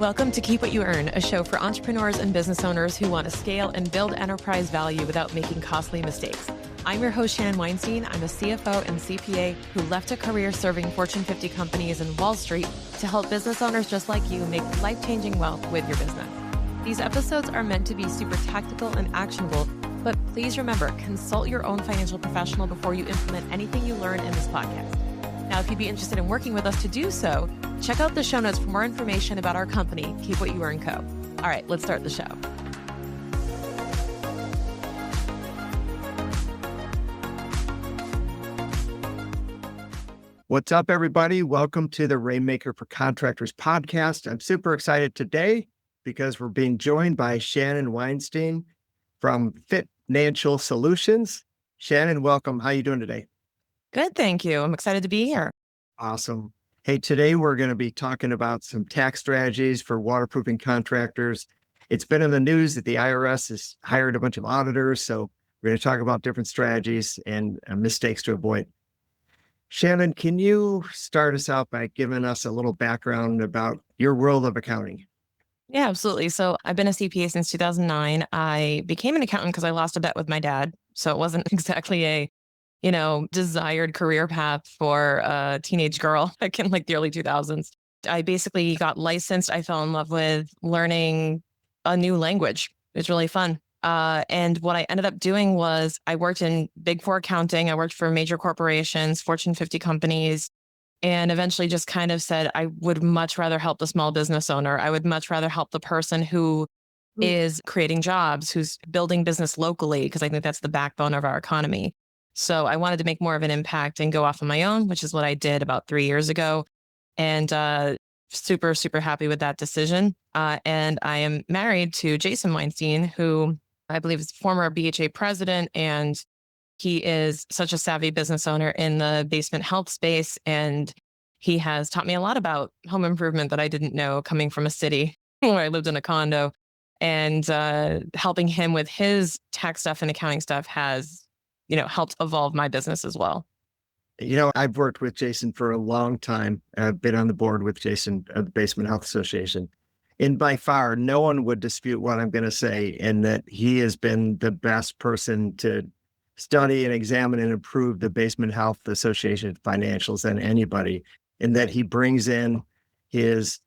Welcome to Keep What You Earn, a show for entrepreneurs and business owners who want to scale and build enterprise value without making costly mistakes. I'm your host, Shannon Weinstein. I'm a CFO and CPA who left a career serving Fortune 50 companies in Wall Street to help business owners just like you make life-changing wealth with your business. These episodes are meant to be super tactical and actionable, but please remember, consult your own financial professional before you implement anything you learn in this podcast. Now, if you'd be interested in working with us to do so, check out the show notes for more information about our company, Keep What You Earn Co. All right, let's start the show. What's up, everybody? Welcome to the Rainmaker for Contractors Podcast. I'm super excited today because we're being joined by Shannon Weinstein from Financial Solutions. Shannon, welcome. How are you doing today? Good, thank you. I'm excited to be here. Awesome. Hey, today we're going to be talking about some tax strategies for waterproofing contractors. It's been in the news that the IRS has hired a bunch of auditors, so we're going to talk about different strategies and mistakes to avoid. Shannon, can you start us out by giving us a little background about your world of accounting? Yeah, absolutely. So I've been a CPA since 2009. I became an accountant because I lost a bet with my dad. So it wasn't exactly a desired career path for a teenage girl back in like the early 2000s. I basically got licensed. I fell in love with learning a new language. It was really fun. And what I ended up doing was I worked in Big Four accounting. I worked for major corporations, Fortune 50 companies, and eventually just kind of said, I would much rather help the small business owner. I would much rather help the person who is creating jobs, who's building business locally, because I think that's the backbone of our economy. So I wanted to make more of an impact and go off on my own, which is what I did about 3 years ago. And super, super happy with that decision. And I am married to Jason Weinstein, who I believe is former BHA president. And he is such a savvy business owner in the basement health space. And he has taught me a lot about home improvement that I didn't know coming from a city where I lived in a condo. And helping him with his tax stuff and accounting stuff has helped evolve my business as well. I've worked with Jason for a long time. I've been on the board with Jason at the Basement Health Association. And by far, no one would dispute what I'm going to say, in that he has been the best person to study and examine and improve the Basement Health Association financials than anybody, in that he brings in his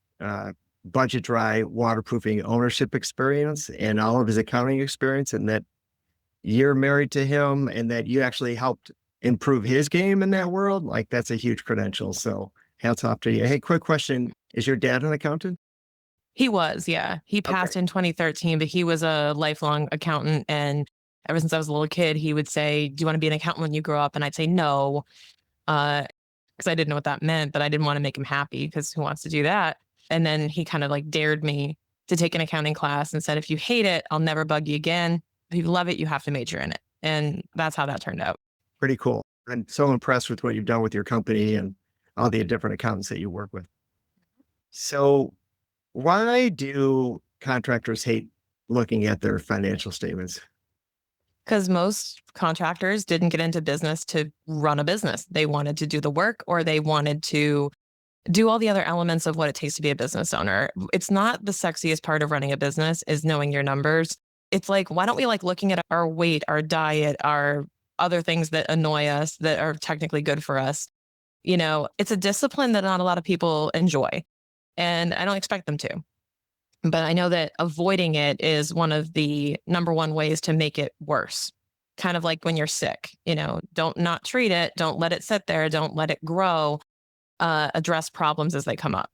budget dry waterproofing ownership experience and all of his accounting experience, and that you're married to him and that you actually helped improve his game in that world. Like, that's a huge credential. So hats off to you. Hey, quick question. Is your dad an accountant? He was, yeah. He passed in 2013, but he was a lifelong accountant. And ever since I was a little kid, he would say, do you want to be an accountant when you grow up? And I'd say no, because I didn't know what that meant, but I didn't want to make him happy because who wants to do that? And then he kind of like dared me to take an accounting class and said, if you hate it, I'll never bug you again. If you love it, you have to major in it. And that's how that turned out. Pretty cool. I'm so impressed with what you've done with your company and all the different accountants that you work with. So why do contractors hate looking at their financial statements? Because most contractors didn't get into business to run a business. They wanted to do the work, or they wanted to do all the other elements of what it takes to be a business owner. It's not the sexiest part of running a business is knowing your numbers. It's like, why don't we like looking at our weight, our diet, our other things that annoy us that are technically good for us? It's a discipline that not a lot of people enjoy, and I don't expect them to. But I know that avoiding it is one of the number one ways to make it worse. Kind of like when you're sick, don't not treat it. Don't let it sit there. Don't let it grow. Address problems as they come up.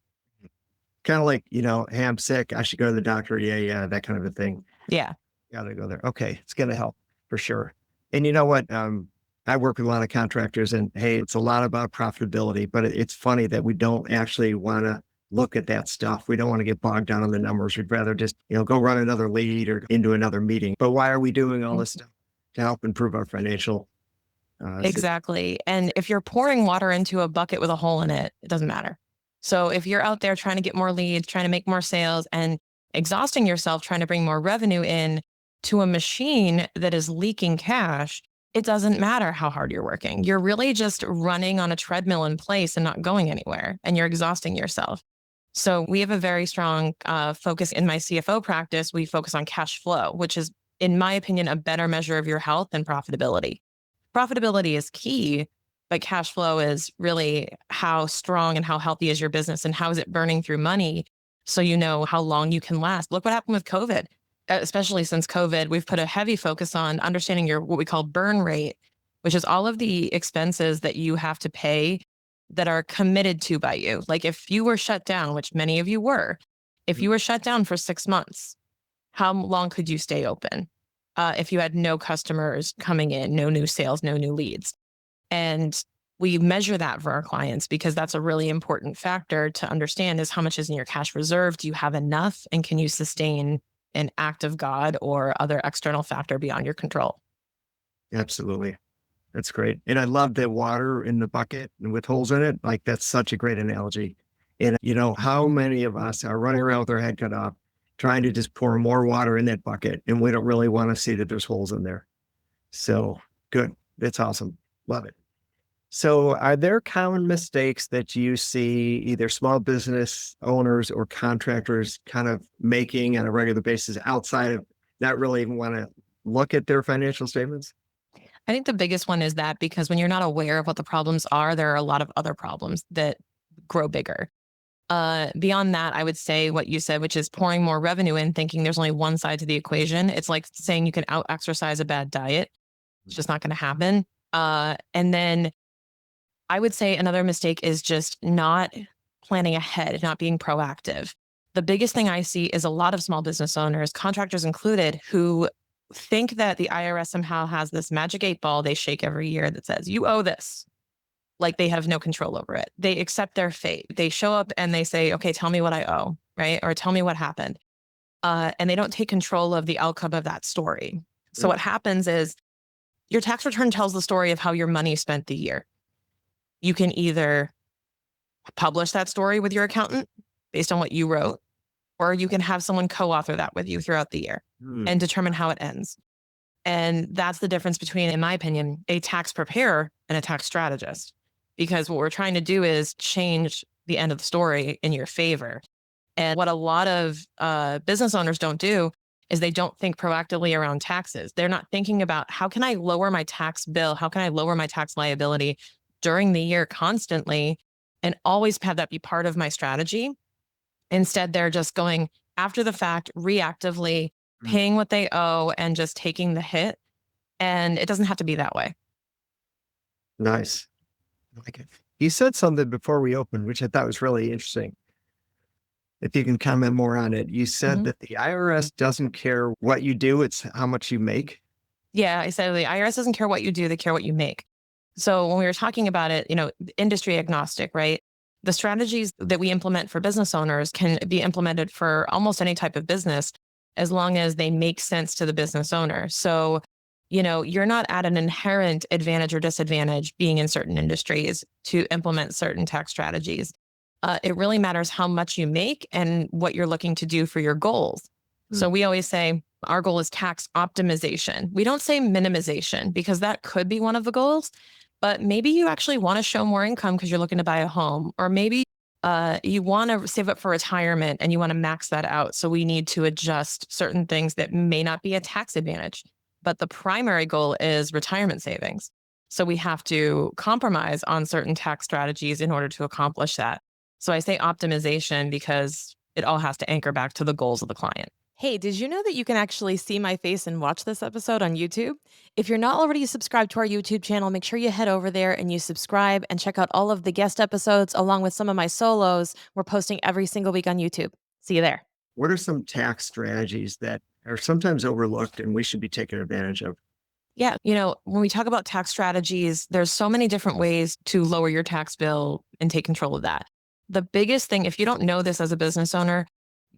Kind of like, hey, I'm sick, I should go to the doctor. Yeah, that kind of a thing. Yeah. Got to go there. Okay. It's going to help for sure. And you know what? I work with a lot of contractors, and hey, it's a lot about profitability, but it's funny that we don't actually want to look at that stuff. We don't want to get bogged down on the numbers. We'd rather just, go run another lead or into another meeting. But why are we doing all this stuff? To help improve our financial. Exactly. And if you're pouring water into a bucket with a hole in it, it doesn't matter. So if you're out there trying to get more leads, trying to make more sales, and exhausting yourself trying to bring more revenue in to a machine that is leaking cash, it doesn't matter how hard you're working. You're really just running on a treadmill in place and not going anywhere, and you're exhausting yourself. So we have a very strong focus in my CFO practice. We focus on cash flow, which is, in my opinion, a better measure of your health than profitability. Profitability is key, but cash flow is really how strong and how healthy is your business and how is it burning through money so you know how long you can last. Look what happened with COVID, especially since COVID, we've put a heavy focus on understanding your what we call burn rate, which is all of the expenses that you have to pay that are committed to by you. Like if you were shut down, which many of you were, if you were shut down for 6 months, how long could you stay open? If you had no customers coming in, no new sales, no new leads. And we measure that for our clients because that's a really important factor to understand is how much is in your cash reserve? Do you have enough? And can you sustain an act of God or other external factor beyond your control? Absolutely. That's great. And I love the water in the bucket and with holes in it. Like that's such a great analogy. And how many of us are running around with our head cut off, trying to just pour more water in that bucket. And we don't really want to see that there's holes in there. So good. That's awesome. Love it. So are there common mistakes that you see either small business owners or contractors kind of making on a regular basis outside of not really even want to look at their financial statements? I think the biggest one is that because when you're not aware of what the problems are, there are a lot of other problems that grow bigger. Beyond that, I would say what you said, which is pouring more revenue in, thinking there's only one side to the equation. It's like saying you can out exercise a bad diet. It's just not going to happen. And then I would say another mistake is just not planning ahead, not being proactive. The biggest thing I see is a lot of small business owners, contractors included, who think that the IRS somehow has this magic 8 ball they shake every year that says, you owe this. Like they have no control over it. They accept their fate. They show up and they say, okay, tell me what I owe, right? Or tell me what happened. And they don't take control of the outcome of that story. So what happens is your tax return tells the story of how your money spent the year. You can either publish that story with your accountant based on what you wrote, or you can have someone co-author that with you throughout the year and determine how it ends. And that's the difference between, in my opinion, a tax preparer and a tax strategist. Because what we're trying to do is change the end of the story in your favor. And what a lot of business owners don't do is they don't think proactively around taxes. They're not thinking about how can I lower my tax bill? How can I lower my tax liability during the year constantly and always have that be part of my strategy? Instead, they're just going after the fact, reactively paying what they owe and just taking the hit. And it doesn't have to be that way. Nice. I like it. You said something before we opened, which I thought was really interesting. If you can comment more on it, you said that the IRS doesn't care what you do, it's how much you make. Yeah, I said the IRS doesn't care what you do, they care what you make. So when we were talking about it, industry agnostic, right? The strategies that we implement for business owners can be implemented for almost any type of business as long as they make sense to the business owner. So, you're not at an inherent advantage or disadvantage being in certain industries to implement certain tax strategies. It really matters how much you make and what you're looking to do for your goals. So we always say our goal is tax optimization. We don't say minimization because that could be one of the goals, but maybe you actually want to show more income because you're looking to buy a home, or maybe you want to save up for retirement and you want to max that out. So we need to adjust certain things that may not be a tax advantage, but the primary goal is retirement savings. So we have to compromise on certain tax strategies in order to accomplish that. So I say optimization because it all has to anchor back to the goals of the client. Hey, did you know that you can actually see my face and watch this episode on YouTube? If you're not already subscribed to our YouTube channel, make sure you head over there and you subscribe and check out all of the guest episodes along with some of my solos. We're posting every single week on YouTube. See you there. What are some tax strategies that are sometimes overlooked and we should be taking advantage of? Yeah. When we talk about tax strategies, there's so many different ways to lower your tax bill and take control of that. The biggest thing, if you don't know this as a business owner,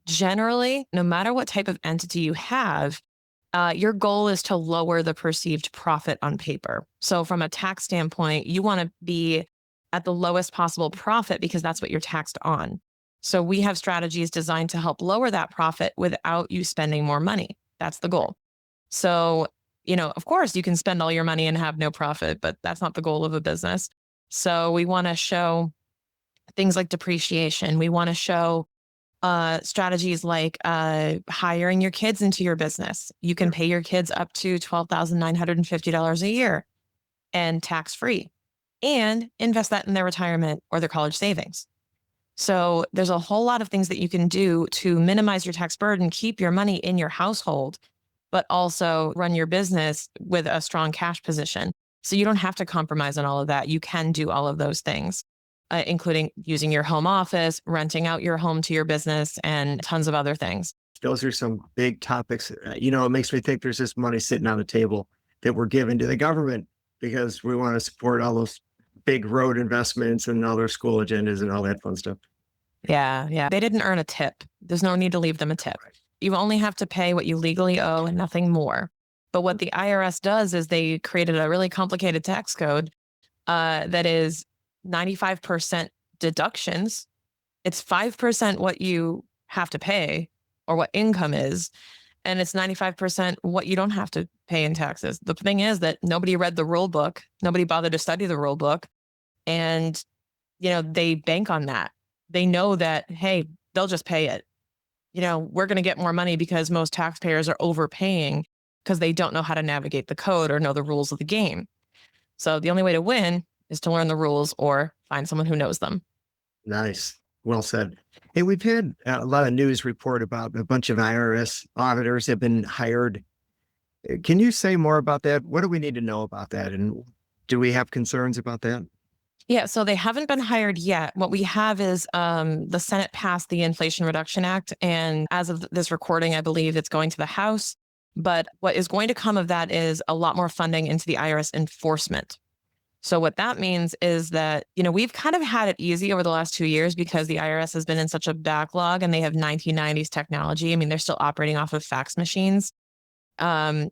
generally, no matter what type of entity you have, your goal is to lower the perceived profit on paper. So from a tax standpoint, you want to be at the lowest possible profit because that's what you're taxed on. So we have strategies designed to help lower that profit without you spending more money. That's the goal. So, of course, you can spend all your money and have no profit, but that's not the goal of a business. So we want to show things like depreciation. We want to show strategies like hiring your kids into your business. You can pay your kids up to $12,950 a year and tax free, and invest that in their retirement or their college savings. So there's a whole lot of things that you can do to minimize your tax burden, keep your money in your household, but also run your business with a strong cash position. So you don't have to compromise on all of that. You can do all of those things, including using your home office, renting out your home to your business, and tons of other things. Those are some big topics. It makes me think there's this money sitting on the table that we're giving to the government because we want to support all those big road investments and all their school agendas and all that fun stuff. Yeah. They didn't earn a tip. There's no need to leave them a tip. You only have to pay what you legally owe and nothing more. But what the IRS does is they created a really complicated tax code that is 95% deductions. It's 5% what you have to pay or what income is, and it's 95% what you don't have to pay in taxes. The thing is that nobody read the rule book. Nobody bothered to study the rule book. And, they bank on that. They know that, hey, they'll just pay it. We're going to get more money because most taxpayers are overpaying because they don't know how to navigate the code or know the rules of the game. So the only way to win is to learn the rules or find someone who knows them. Nice. Well said. Hey, we've had a lot of news report about a bunch of IRS auditors have been hired. Can you say more about that? What do we need to know about that? And do we have concerns about that? Yeah, so they haven't been hired yet. What we have is the Senate passed the Inflation Reduction Act. And as of this recording, I believe it's going to the House. But what is going to come of that is a lot more funding into the IRS enforcement. So what that means is that, we've kind of had it easy over the last 2 years because the IRS has been in such a backlog and they have 1990s technology. I mean, they're still operating off of fax machines. And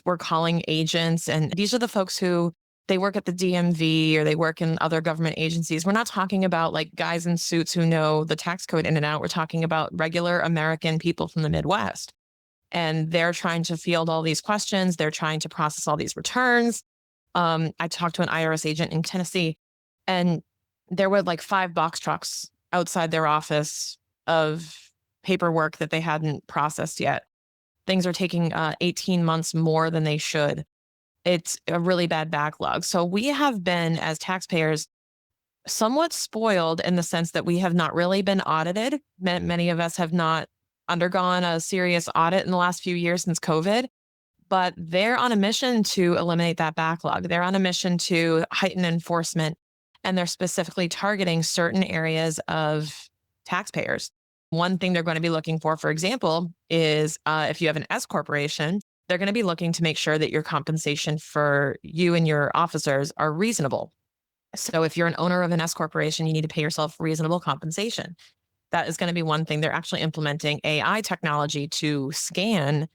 we're calling agents. And these are the folks who they work at the DMV or they work in other government agencies. We're not talking about like guys in suits who know the tax code in and out. We're talking about regular American people from the Midwest. And they're trying to field all these questions. They're trying to process all these returns. I talked to an IRS agent in Tennessee, and there were like 5 box trucks outside their office of paperwork that they hadn't processed yet. Things are taking 18 months more than they should. It's a really bad backlog. So we have been, as taxpayers, somewhat spoiled in the sense that we have not really been audited. Many of us have not undergone a serious audit in the last few years since COVID. But they're on a mission to eliminate that backlog. They're on a mission to heighten enforcement, and they're specifically targeting certain areas of taxpayers. One thing they're going to be looking for example, is if you have an S corporation, they're going to be looking to make sure that your compensation for you and your officers are reasonable. So if you're an owner of an S corporation, you need to pay yourself reasonable compensation. That is going to be one thing. They're actually implementing AI technology to scan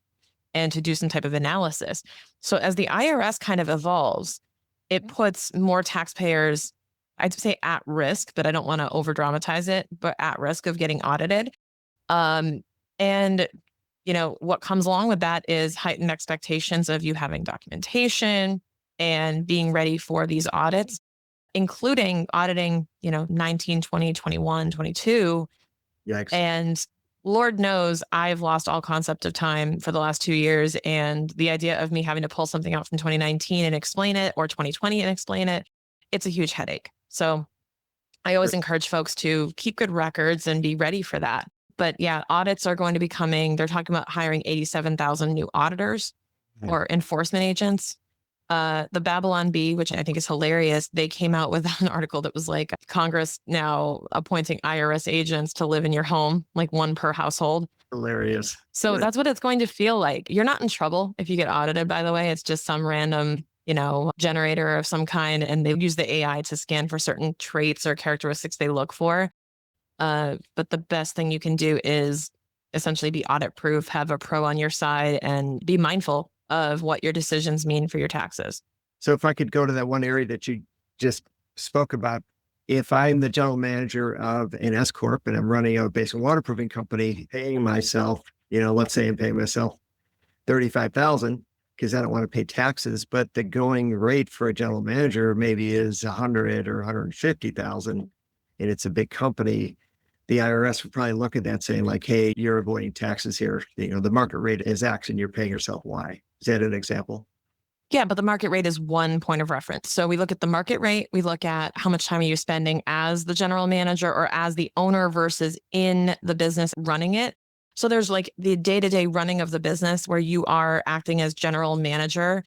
and to do some type of analysis. So as the IRS kind of evolves, it puts more taxpayers, I'd say at risk, but I don't want to over dramatize it, but at risk of getting audited. And, what comes along with that is heightened expectations of you having documentation and being ready for these audits, including auditing, 19, 20, 21, 22. Yikes. And Lord knows I've lost all concept of time for the last 2 years. And the idea of me having to pull something out from 2019 and explain it, or 2020 and explain it, it's a huge headache. So I always encourage folks to keep good records and be ready for that. But yeah, audits are going to be coming. They're talking about hiring 87,000 new auditors or enforcement agents. The Babylon Bee, which I think is hilarious, they came out with an article that was like Congress now appointing IRS agents to live in your home, like one per household. Hilarious. So that's what it's going to feel like. You're not in trouble if you get audited, by the way. It's just some random, generator of some kind, and they use the AI to scan for certain traits or characteristics they look for. But the best thing you can do is essentially be audit proof, have a pro on your side, and be mindful of what your decisions mean for your taxes. So if I could go to that one area that you just spoke about, if I'm the general manager of an S Corp and I'm running a basic waterproofing company, paying myself, let's say I'm paying myself $35,000 because I don't want to pay taxes, but the going rate for a general manager maybe is $100,000 or $150,000. and it's a big company, the IRS would probably look at that saying like, hey, you're avoiding taxes here. The market rate is X and you're paying yourself Y. Is that an example? Yeah, but the market rate is one point of reference. So we look at the market rate, we look at how much time are you spending as the general manager or as the owner versus in the business running it. So there's like the day-to-day running of the business where you are acting as general manager.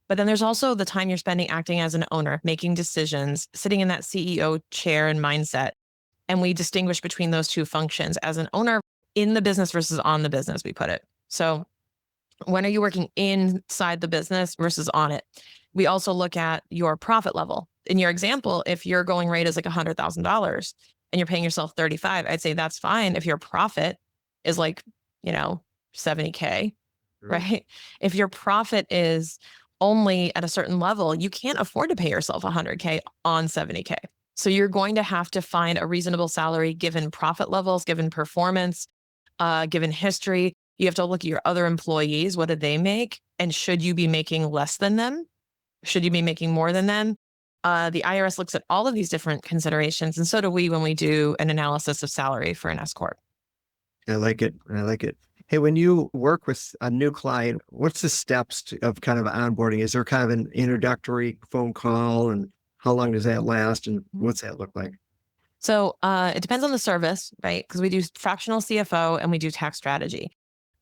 But then there's also the time you're spending acting as an owner, making decisions, sitting in that CEO chair and mindset. And we distinguish between those two functions as an owner in the business versus on the business, we put it. So when are you working inside the business versus on it? We also look at your profit level. In your example, if your going rate is like $100,000 and you're paying yourself 35, I'd say that's fine. If your profit is like, 70K, right? If your profit is only at a certain level, you can't afford to pay yourself 100K on 70K. So you're going to have to find a reasonable salary given profit levels, given performance, given history. You have to look at your other employees. What did they make? And should you be making less than them? Should you be making more than them? The IRS looks at all of these different considerations. And so do we when we do an analysis of salary for an S Corp. I like it. Hey, when you work with a new client, what's the steps of kind of onboarding? Is there kind of an introductory phone call, and how long does that last, and what's that look like? So it depends on the service, right? Because we do fractional CFO and we do tax strategy.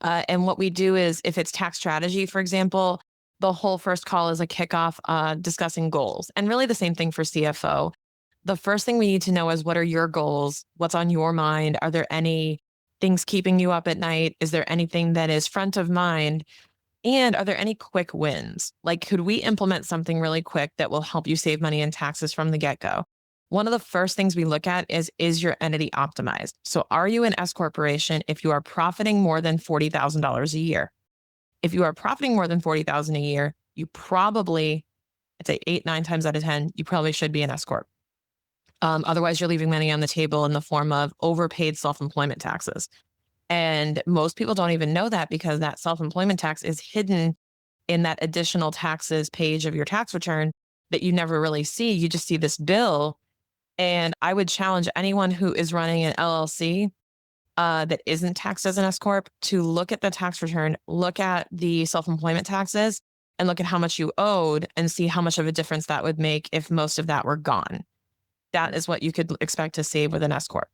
And what we do is if it's tax strategy, for example, the whole first call is a kickoff discussing goals, and really the same thing for CFO. The first thing we need to know is what are your goals? What's on your mind? Are there any things keeping you up at night? Is there anything that is front of mind? And are there any quick wins? Like, could we implement something really quick that will help you save money in taxes from the get-go? One of the first things we look at is your entity optimized? So are you an S corporation if you are profiting more than $40,000 a year? If you are profiting more than $40,000 a year, you probably, I'd say 8, 9 times out of 10, you probably should be an S corp. Otherwise, you're leaving money on the table in the form of overpaid self-employment taxes. And most people don't even know that because that self-employment tax is hidden in that additional taxes page of your tax return that you never really see. You just see this bill. And I would challenge anyone who is running an LLC that isn't taxed as an S corp to look at the tax return, look at the self-employment taxes, and look at how much you owed and see how much of a difference that would make if most of that were gone. That is what you could expect to save with an S corp.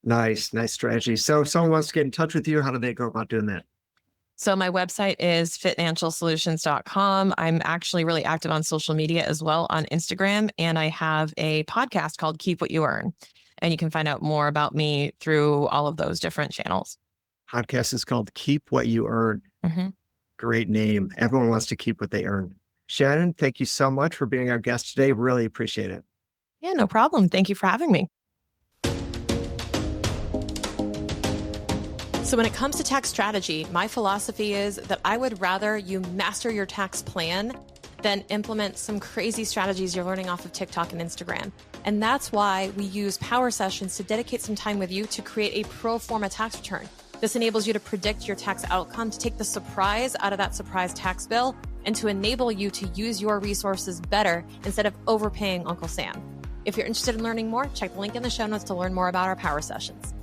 Nice strategy. So if someone wants to get in touch with you, how do they go about doing that? So my website is fitnancialsolutions.com. I'm actually really active on social media as well on Instagram. And I have a podcast called Keep What You Earn. And you can find out more about me through all of those different channels. Podcast is called Keep What You Earn. Mm-hmm. Great name. Everyone wants to keep what they earn. Shannon, thank you so much for being our guest today. Really appreciate it. Yeah, no problem. Thank you for having me. So when it comes to tax strategy, my philosophy is that I would rather you master your tax plan than implement some crazy strategies you're learning off of TikTok and Instagram. And that's why we use power sessions to dedicate some time with you to create a pro forma tax return. This enables you to predict your tax outcome, to take the surprise out of that surprise tax bill, and to enable you to use your resources better instead of overpaying Uncle Sam. If you're interested in learning more, check the link in the show notes to learn more about our power sessions.